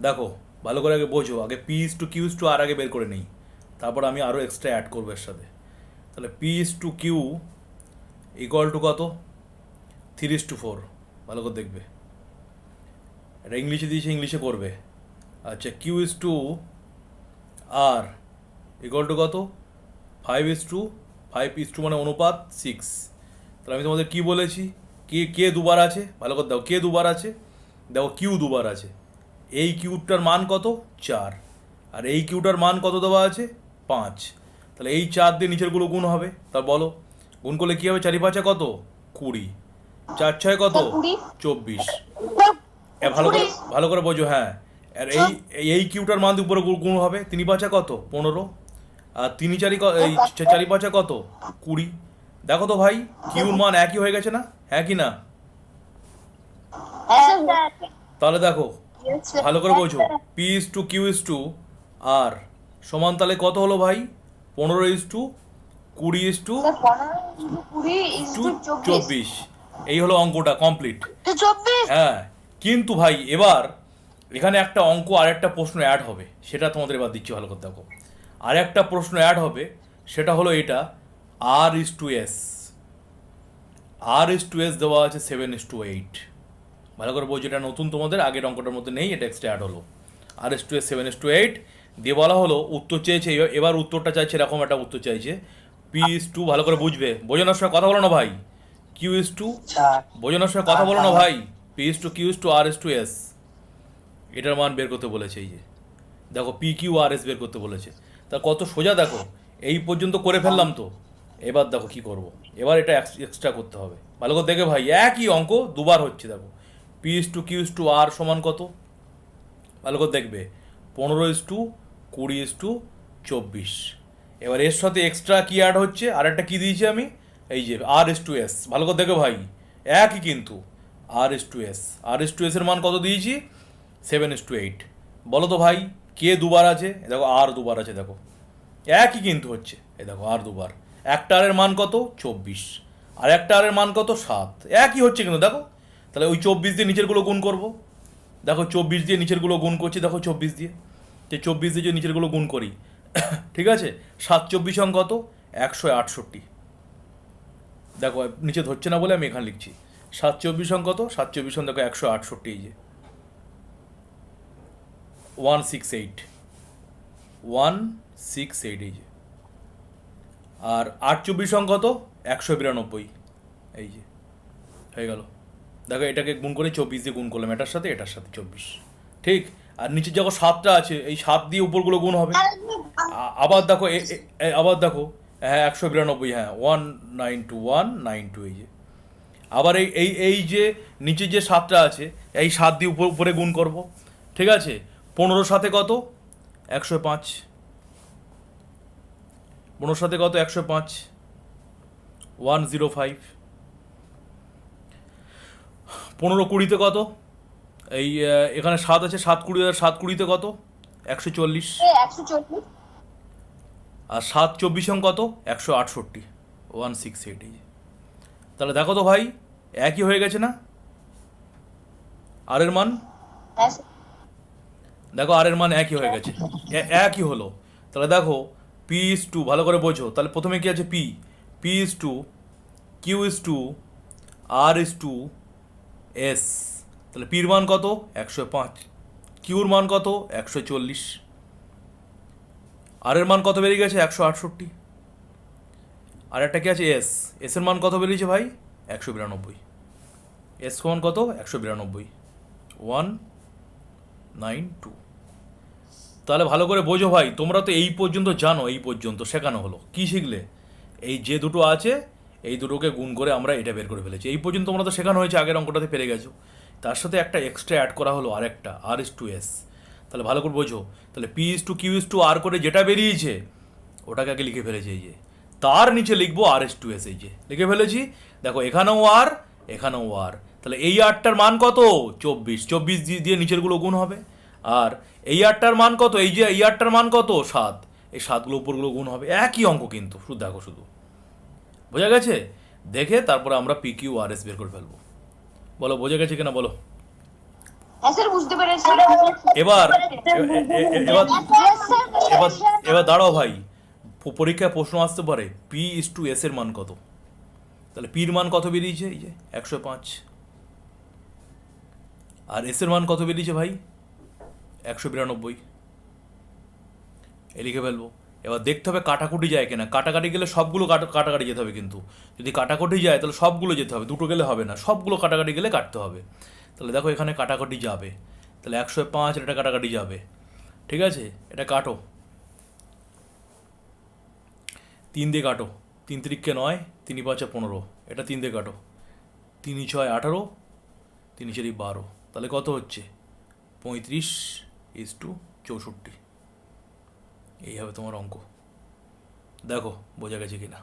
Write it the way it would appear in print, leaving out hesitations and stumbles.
দেখো ভালো করে আগে বোঝো, আগে P is to Q is to R আগে বের করে নেই, তারপর আমি আরও এক্সট্রা অ্যাড করবো এর সাথে। তাহলে p is to q equal to কত? 3:4। ভালো করে দেখবে, এটা ইংলিশে দিয়েছে, ইংলিশে করবে। আচ্ছা, q is to r equal to কত? 5:5 5:5 মানে অনুপাত 6। তাহলে আমি তোমাদের কি বলেছি, কে দুবার আছে, ভালো করে দাও, কে দুবার আছে, দেখো কিউ দুবার আছে। এই কিউটার মান কত? 4। আর এই কিউটার মান কত দেওয়া আছে? 5। তাহলে এই 4 দিয়ে নিচেরগুলো গুণ হবে। তা বলো, গুণ করলে কী হবে? 4 5 কত? 20। 4 6 কত? 24। ভালো করে ভালো করে বোঝো, হ্যাঁ। আর এই কিউটার মান দিয়ে উপরে গুণ হবে। 3 5 কত? 15। আর 3 4 এই 4 5 কত? 20। দেখো তো ভাই, কিউর মান একই হয়ে গেছে না? হ্যাঁ কি না? তাহলে দেখো ভালো করে বোঝো, P is to Q is to R সমান তাহলে কত হলো ভাই? 15:20 টু 24। এই হলো অঙ্কটা কমপ্লিট। হ্যাঁ, কিন্তু ভাই এবার এখানে একটা অঙ্ক আর একটা প্রশ্ন অ্যাড হবে, সেটা তোমাদের এবার দিচ্ছি, ভালো করে দেখো। আর একটা প্রশ্ন অ্যাড হবে, সেটা হলো এটা, R:S। R:S দেওয়া আছে 7:8। ভালো করে বলছি, এটা নতুন, তোমাদের আগের অঙ্কটার মধ্যে নেই, এটা এক্সট্রা অ্যাড হলো। R:S 7:8 দিয়ে বলা হলো, উত্তর চেয়েছে, এবার উত্তরটা চাইছে এরকম একটা উত্তর চাইছে, P:2, ভালো করে বুঝবে, বোঝানোর সময় কথা বলো না ভাই, Q:2, বোঝানোর সময় কথা বলো না ভাই, P:2 Q:2 R:S, এটার মান বের করতে বলেছে। এই যে দেখো, PQRS বের করতে বলেছে। তা কত সোজা দেখো, এই পর্যন্ত করে ফেললাম তো। এবার দেখো কি করব, এবার এটা এক্সট্রা করতে হবে। ভালো করে দেখে ভাই, একই অঙ্ক দুবার হচ্ছে। দেখো, P:2 Q:2 R সমান কত? ভালো করে দেখবে, 15:20:24। এবার এর সাথে এক্সট্রা কি অ্যাড হচ্ছে, আর একটা কী দিয়েছি আমি, এই যে R:S। ভালো করে দেখো ভাই, একই কিন্তু। R:S এর মান কত দিয়েছি? 7:8। বলো তো ভাই, কে দুবার আছে? দেখো আর দুবার আছে, দেখো একই কিন্তু হচ্ছে। এই দেখো আর দুবার, একটা আরের মান কত? 24। আর একটা আরের মান কত? 7। একই হচ্ছে কিন্তু, দেখো। তাহলে ওই 24 দিয়ে নিচেরগুলো গুণ করব। দেখো 24 দিয়ে নিচেরগুলো গুণ করছি, দেখো 24 দিয়ে, যে 24 দিয়ে যে নিচেরগুলো গুণ করি, ঠিক আছে। 7 24 কত? 168। দেখো নিচে ধরছে না বলে আমি এখানে লিখছি। 7 24 কত? 7 24 দেখো 168, এই যে 168, 168, এই যে। আর 8 24 কত? 192, এই যে হয়ে গেল। দেখো এটাকে গুণ করে 24 দিয়ে গুণ করলাম, এটার সাথে 24। ঠিক। আর নিচে যখন 7টা আছে, এই 7 দিয়ে উপরগুলো গুণ হবে। আবার দেখো আবার দেখো, হ্যাঁ 192, হ্যাঁ 192, এই যে। আবার এই এই এই যে নিচে যে 7টা আছে, এই 7 দিয়ে উপরে গুণ করব। ঠিক আছে। 15 সাথে কত? 105। 15 সাথে কত? 105, 105। 15 20 কত? এই এখানে 7 আছে, 7 20, 7 20 কত? 140। আর 7 24 কত? 168, 168, এই যে। তাহলে দেখো তো ভাই, একই হয়ে গেছে না? আর এর মান দেখো, আর এর মান একই হয়ে গেছে, একই হলো। তাহলে দেখো, P:2, ভালো করে বোঝো, তাহলে প্রথমে কি আছে? P:2 Q:2 R:S। তাহলে পির মান কত? 105। কিউর মান কত? 140। আর এর মান কত বেরিয়ে গেছে? 168। আর একটা কি আছে? এস এর মান কত বেরিয়েছে ভাই? 192। এস সমান কত? 192, 192। তাহলে ভালো করে বোঝো ভাই, তোমরা তো এই পর্যন্ত জানো, এই পর্যন্ত শেখানো হলো, কি শিখলে? এই যে দুটো আছে, এই দুটোকে গুণ করে আমরা এটা বের করে ফেলেছি। এই পর্যন্ত তোমরা তো শেখানো হয়েছে, আগের অঙ্কটাতে পেরে গেছো। তার সাথে একটা এক্সট্রা অ্যাড করা হলো, আরেকটা R:S। তাহলে ভালো করে বোঝো, তাহলে P:2 Q:2 R করে যেটা বেরিয়েছে, ওটাকে আগে লিখে ফেলেছি, এই যে। তার নিচে লিখবো R:S, এই যে লিখে ফেলেছি। দেখো এখানেও আর, এখানেও আর। তাহলে এই আরটার মান কত? 24। 24 দিয়ে নিচেরগুলো গুণ হবে। আর এই আরটার মান কত? এই যে এই আরটার মান কত? 7। এই 7গুলো উপরগুলো গুণ হবে, একই অঙ্ক কিন্তু, শুধু দেখো, শুধু বোঝা গেছে? দেখে তারপরে আমরা PQRS বের করে ফেলবো। বলো বোঝা গেছে কিনা বলো। হ্যাঁ স্যার বুঝতে পেরেছি। এবার এবার Yes, sir, এবার বুঝতে পেরেছি। এবার দাঁড়াও ভাই, পরীক্ষায় প্রশ্ন আসতে পারে পি ইস টু এস এর মান কত। তাহলে পির মান কত বেরিয়েছে, এই যে 105, আর এস এর মান কত বেরিয়েছে ভাই 192, এ লিখে ফেলবো। এবার দেখতে হবে কাটাকুটি যায় কিনা, কাটাকাটি গেলে সবগুলো কাটাকাটি যেতে হবে, কিন্তু যদি কাটাকুটি যায় তাহলে সবগুলো যেতে হবে, দুটো গেলে হবে না, সবগুলো কাটাকাটি গেলে কাটতে হবে। তাহলে দেখো এখানে কাটাকাটি যাবে, তাহলে 105 এটা কাটাকাটি যাবে, ঠিক আছে, এটা কাটো, 3 দিয়ে কাটো, 3 তিরিককে 9, 3 5 15, এটা 3 দিয়ে কাটো, 3 6 18, 3 4 12, তাহলে কত হচ্ছে 35:64। এই হবে তোমার অঙ্ক। দেখো বোঝা গেছে কিনা।